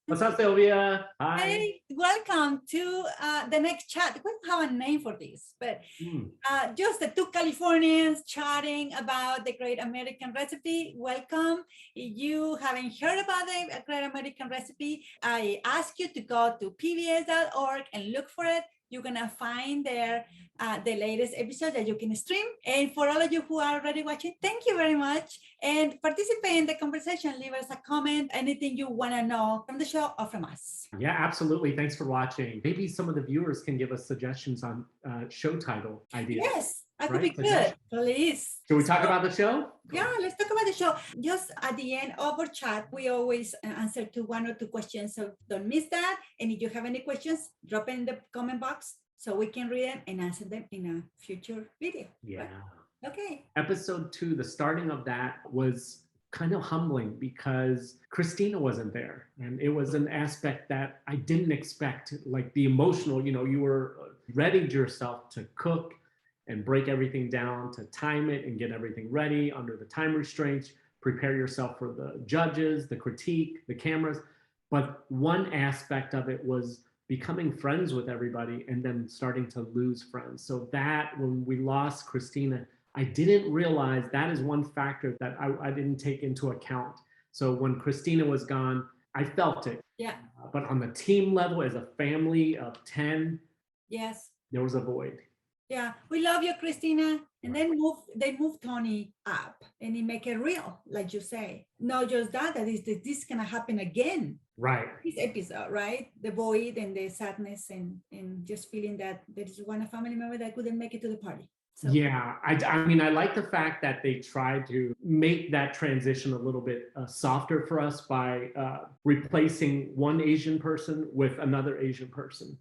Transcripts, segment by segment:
What's up, Silvia? Hi. Hey, welcome to the next chat. We don't have a name for this, but just the two Californians chatting about the Great American Recipe. Welcome. If you haven't heard about the Great American Recipe, I ask you to go to pbs.org and look for it. You're gonna find there the latest episode that you can stream. And for all of you who are already watching, thank you very much. And participate in the conversation. Leave us a comment, anything you wanna know from the show or from us. Yeah, absolutely. Thanks for watching. Maybe some of the viewers can give us suggestions on show title ideas. Yes, that could be good. Please. Should we talk about the show? Yeah, let's talk about the show. Just at the end of our chat, we always answer to one or two questions, so don't miss that. And if you have any questions, drop in the comment box so we can read them and answer them in a future video. Yeah. Right? Okay. Episode 2, the starting of that was kind of humbling because Christina wasn't there. And it was an aspect that I didn't expect, like the emotional, you were readied yourself to cook and break everything down, to time it and get everything ready under the time restraints, prepare yourself for the judges, the critique, the cameras. But one aspect of it was becoming friends with everybody and then starting to lose friends. So that when we lost Christina, I didn't realize that is one factor that I didn't take into account. So when Christina was gone, I felt it. Yeah. But on the team level, as a family of 10, yes, there was a void. Yeah, we love you, Christina. And then they moved Tony up and he make it real, like you say. Not just that this gonna happen again. Right. This episode, right? The void and the sadness and just feeling that there is one family member that couldn't make it to the party. So. Yeah, I mean, I like the fact that they tried to make that transition a little bit softer for us by replacing one Asian person with another Asian person.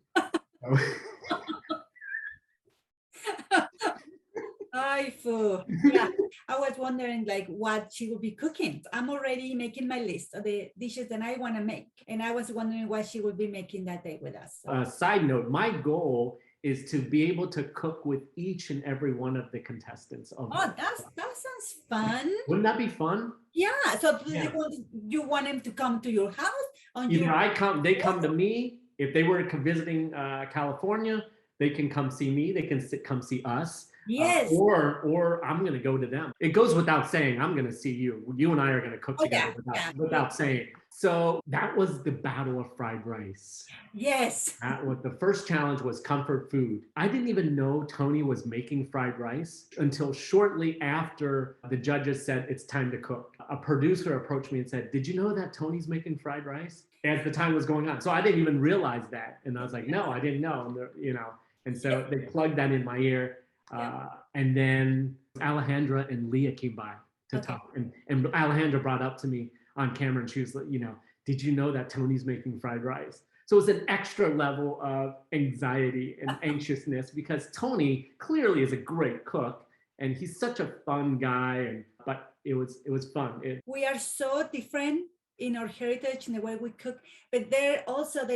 Hi, Foo. Yeah, I was wondering like what she would be cooking. I'm already making my list of the dishes that I want to make. And I was wondering what she would be making that day with us. So. Side note, my goal is to be able to cook with each and every one of the contestants. That sounds fun. Wouldn't that be fun? Yeah. So yeah. You want them to come to your house? They come to me. If they were visiting California, they can come see me. They can come see us. Yes. Or I'm going to go to them. It goes without saying, I'm going to see you. You and I are going to cook together without saying. So that was the battle of fried rice. Yes. The first challenge was comfort food. I didn't even know Tony was making fried rice until shortly after the judges said it's time to cook. A producer approached me and said, "Did you know that Tony's making fried rice?" As the time was going on. So I didn't even realize that. And I was like, no, I didn't know. And so they plugged that in my ear. And then Alejandra and Leah came by to talk. And Alejandra brought up to me on camera and she was like, did you know that Tony's making fried rice? So it's an extra level of anxiety and anxiousness because Tony clearly is a great cook and he's such a fun guy. But it was fun. We are so different in our heritage in the way we cook, but there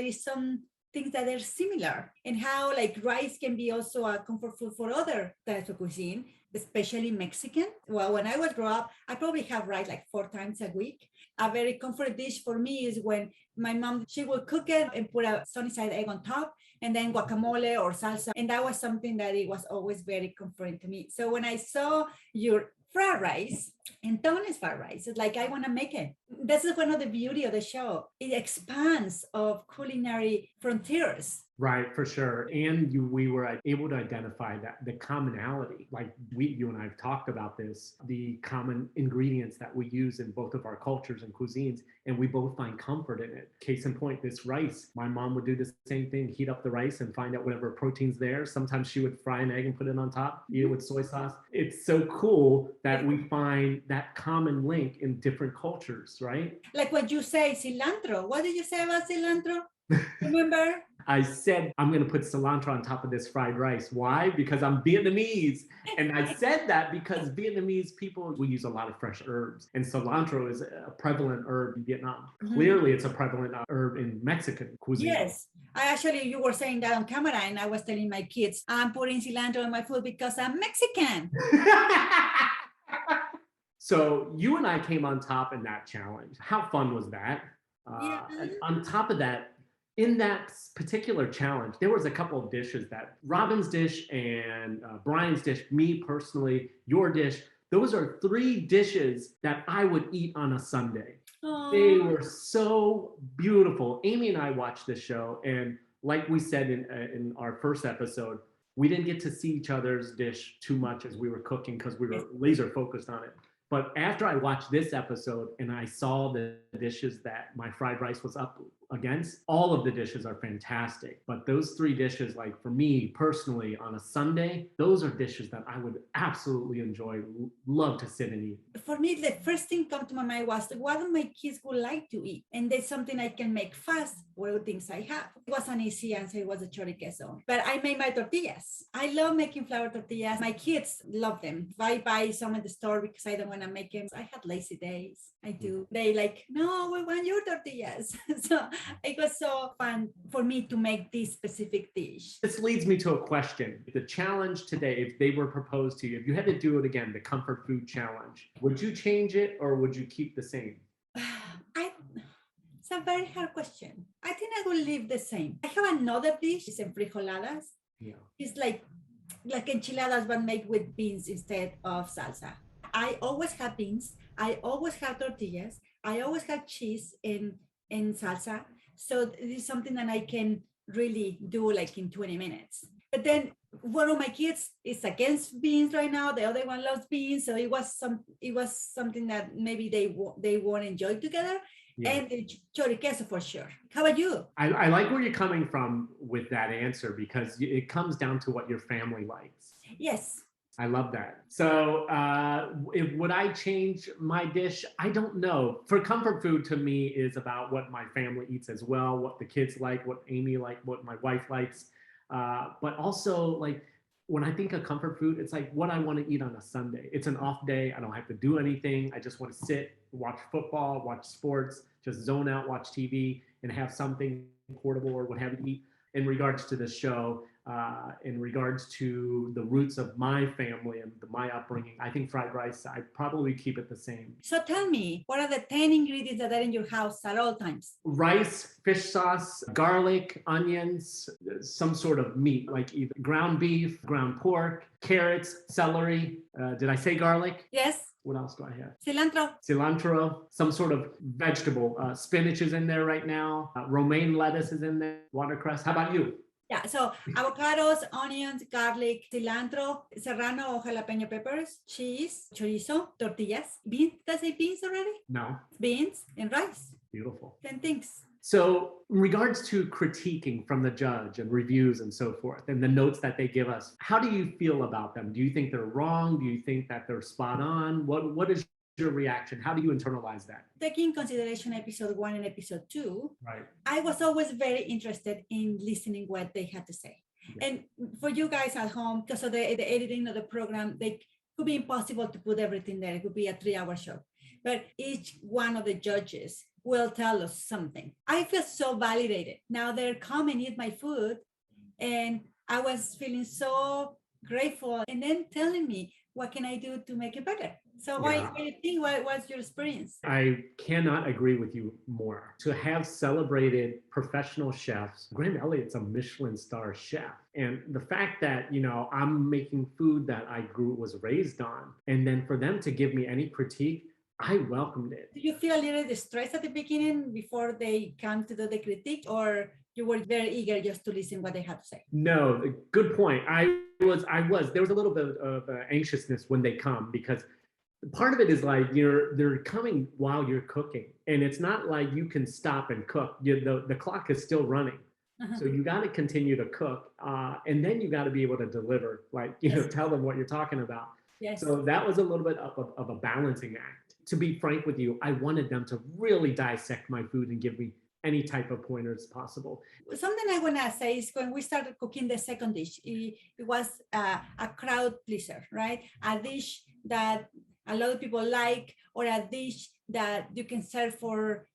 is some things that are similar, and how like rice can be also a comfort food for other types of cuisine, especially Mexican. Well, when I was growing up, I probably have rice like 4 times a week. A very comfort dish for me is when my mom, she would cook it and put a sunny side egg on top and then guacamole or salsa. And that was something that it was always very comforting to me. So when I saw your fried rice and Tony's fried rice, it's like, I want to make it. This is one of the beauty of the show. It expands of culinary frontiers. Right, for sure. And we were able to identify that the commonality, like you and I have talked about this, the common ingredients that we use in both of our cultures and cuisines, and we both find comfort in it. Case in point, this rice, my mom would do the same thing, heat up the rice and find out whatever protein's there. Sometimes she would fry an egg and put it on top, eat it with soy sauce. It's so cool that we find that common link in different cultures, right? Like what you say, cilantro. What did you say about cilantro? Remember? I said, I'm going to put cilantro on top of this fried rice. Why? Because I'm Vietnamese. And I said that because Vietnamese people, we use a lot of fresh herbs. And cilantro is a prevalent herb in Vietnam. Mm-hmm. Clearly, it's a prevalent herb in Mexican cuisine. Yes. You were saying that on camera, and I was telling my kids, I'm putting cilantro in my food because I'm Mexican. So you and I came on top in that challenge. How fun was that? Yeah. And on top of that, in that particular challenge, there was a couple of dishes that Robin's dish and Brian's dish, me personally, your dish, those are three dishes that I would eat on a Sunday. They Oh, were so beautiful. Amy and I watched this show, and like we said in our first episode, we didn't get to see each other's dish too much as we were cooking because we yes. were laser focused on it. But after I watched this episode and I saw the dishes that my fried rice was up against, all of the dishes are fantastic. But those three dishes, like for me personally on a Sunday, those are dishes that I would absolutely enjoy, love to sit and eat. For me, the first thing come to my mind was what do my kids would like to eat, and there's something I can make fast. What are the things I have? It was an easy answer. It was a chori queso, but I made my tortillas. I love making flour tortillas. My kids love them. If I buy some at the store because I don't want to make them, I had lazy days. I do. They like, no, we want your tortillas. So it was so fun for me to make this specific dish. This leads me to a question. The challenge today, if they were proposed to you, if you had to do it again, the comfort food challenge, would you change it or would you keep the same? It's a very hard question. I think I will leave the same. I have another dish, it's enfrijoladas. Yeah. It's like enchiladas, but made with beans instead of salsa. I always have beans. I always have tortillas. I always have cheese in salsa. So this is something that I can really do like in 20 minutes. But then one of my kids is against beans right now. The other one loves beans. So it was something that maybe they won't enjoy together. Yeah. And the chori queso for sure. How about you? I like where you're coming from with that answer because it comes down to what your family likes. Yes. I love that. So, would I change my dish? I don't know. For comfort food, to me, is about what my family eats as well, what the kids like, what Amy like, what my wife likes. But also, like when I think of comfort food, it's like what I want to eat on a Sunday. It's an off day. I don't have to do anything. I just want to sit, watch football, watch sports, just zone out, watch TV, and have something portable or what have you to eat. In regards to the show, in regards to the roots of my family and my upbringing, I think fried rice, I'd probably keep it the same. So tell me, what are the 10 ingredients that are in your house at all times? Rice, fish sauce, garlic, onions, some sort of meat, like either ground beef, ground pork, carrots, celery. Did I say garlic? Yes. What else do I have? Cilantro. Cilantro, some sort of vegetable. Spinach is in there right now. Romaine lettuce is in there. Watercress. How about you? Yeah, so avocados, onions, garlic, cilantro, serrano or jalapeno peppers, cheese, chorizo, tortillas, beans. Did I say beans already? No. Beans and rice. Beautiful. 10 things. So, in regards to critiquing from the judge and reviews and so forth, and the notes that they give us, how do you feel about them? Do you think they're wrong? Do you think that they're spot on? What is your reaction? How do you internalize that? Taking in consideration episode 1 and episode 2, Right. I was always very interested in listening what they had to say. Yeah. And for you guys at home, because of the editing of the program, they could be impossible to put everything there. It would be a 3-hour show. But each one of the judges will tell us something. I feel so validated. Now they're come and eat my food, and I was feeling so grateful, and then telling me, what can I do to make it better? So what do you think? What's your experience? I cannot agree with you more. To have celebrated professional chefs, Graham Elliott's a Michelin star chef. And the fact that, I'm making food that I was raised on, and then for them to give me any critique, I welcomed it. Do you feel a little distressed at the beginning before they come to do the critique, or you were very eager just to listen what they had to say? No, good point. I was. There was a little bit of anxiousness when they come because part of it is like they're coming while you're cooking, and it's not like you can stop and cook. The clock is still running. Uh-huh. So you got to continue to cook, and then you got to be able to deliver. Like tell them what you're talking about. Yes. So that was a little bit of a balancing act. To be frank with you, I wanted them to really dissect my food and give me any type of pointers possible. Something I want to say is when we started cooking the second dish, it was a crowd pleaser, right? A dish that a lot of people like, or a dish that you can serve for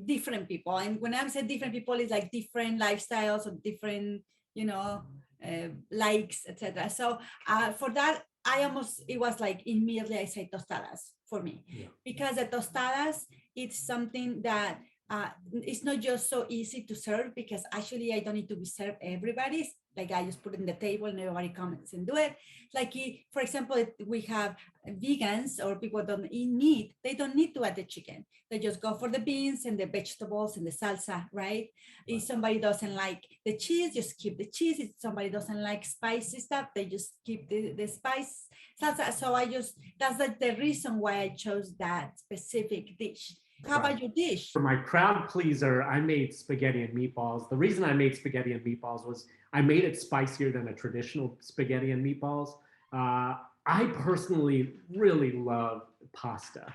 different people. And when I say different people, it's like different lifestyles or different, likes, etc. So for that, it was like immediately I say tostadas for me, because the tostadas, it's something that it's not just so easy to serve, because actually I don't need to serve everybody's. Like I just put it in the table and everybody comes and do it. Like for example, if we have vegans or people don't eat meat, they don't need to add the chicken. They just go for the beans and the vegetables and the salsa, right? If somebody doesn't like the cheese, just keep the cheese. If somebody doesn't like spicy stuff, they just keep the spice salsa. So that's like the reason why I chose that specific dish. How about your dish? For my crowd pleaser, I made spaghetti and meatballs. The reason I made spaghetti and meatballs was I made it spicier than a traditional spaghetti and meatballs. I personally really love pasta.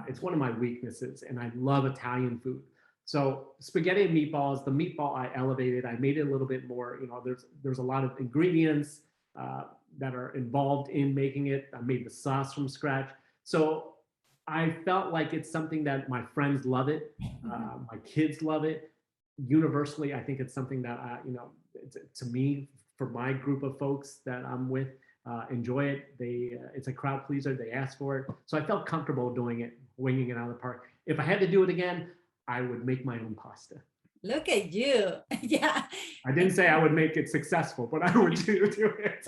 It's one of my weaknesses, and I love Italian food. So spaghetti and meatballs, the meatball I elevated. I made it a little bit more. There's a lot of ingredients that are involved in making it. I made the sauce from scratch. So I felt like it's something that my friends love it. My kids love it. Universally, I think it's something that to me, for my group of folks that I'm with, enjoy it. It's a crowd pleaser. They ask for it, so I felt comfortable doing it, winging it out of the park. If I had to do it again, I would make my own pasta. Look at you! Yeah. I didn't say I would make it successful, but I would do it.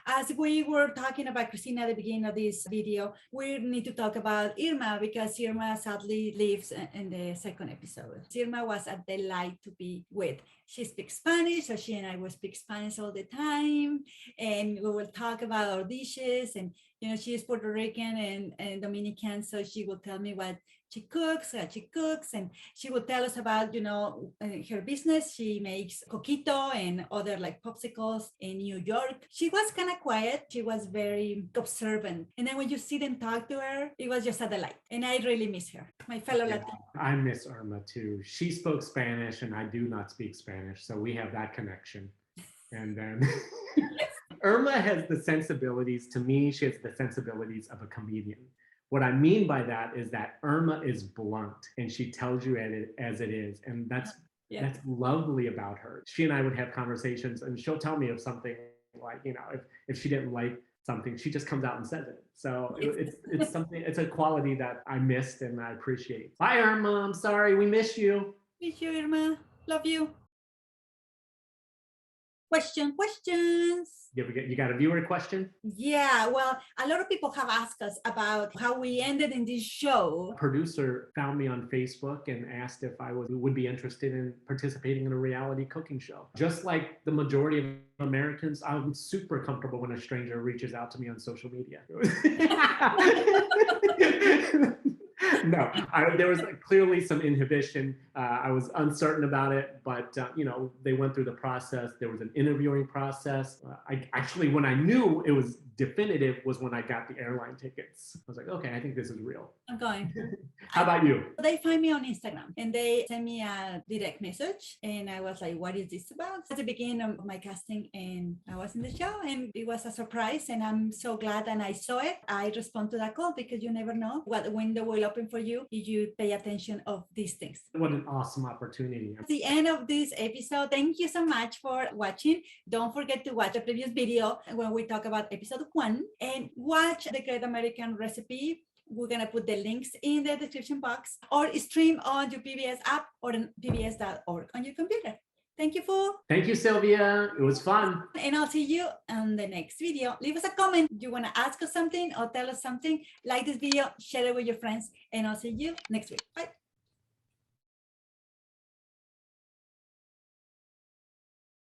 As we were talking about Christina at the beginning of this video, we need to talk about Irma, because Irma sadly lives in the second episode. Irma was a delight to be with. She speaks Spanish, so she and I will speak Spanish all the time, and we will talk about our dishes. And she is Puerto Rican and Dominican, so she will tell me what she cooks, and she will tell us about, her business. She makes coquito and other like popsicles in New York. She was kind of quiet. She was very observant. And then when you see them talk to her, it was just a delight. And I really miss her, my fellow Latina. I miss Irma too. She spoke Spanish and I do not speak Spanish. So we have that connection. And then Irma has the sensibilities, to me, she has the sensibilities of a comedian. What I mean by that is that Irma is blunt and she tells you as it is. And that's lovely about her. She and I would have conversations and she'll tell me of something like, if she didn't like something, she just comes out and says it. So it's something, it's a quality that I missed and I appreciate. Bye, Irma. I'm sorry. We miss you. Miss you, Irma. Love you. Questions. You got a viewer question? Yeah, well, a lot of people have asked us about how we ended in this show. A producer found me on Facebook and asked if I would be interested in participating in a reality cooking show. Just like the majority of Americans, I'm super comfortable when a stranger reaches out to me on social media. No, there was clearly some inhibition. I was uncertain about it, but they went through the process. There was an interviewing process. When I knew it was definitive was when I got the airline tickets. I was like, okay, I think this is real. I'm going. How about you? They find me on Instagram and they sent me a direct message, and I was like, what is this about? At the beginning of my casting, and I was in the show, and it was a surprise, and I'm so glad and I saw it. I respond to that call because you never know what window will open for you if you pay attention of these things. What an awesome opportunity. At the end of this episode, thank you so much for watching. Don't forget to watch the previous video when we talk about episode 1, and watch the Great American Recipe. We're going to put the links in the description box, or stream on your PBS app or on pbs.org on your computer. Thank you, Foo. Thank you, Silvia. It was fun. And I'll see you on the next video. Leave us a comment. You want to ask us something or tell us something? Like this video, share it with your friends, and I'll see you next week. Bye.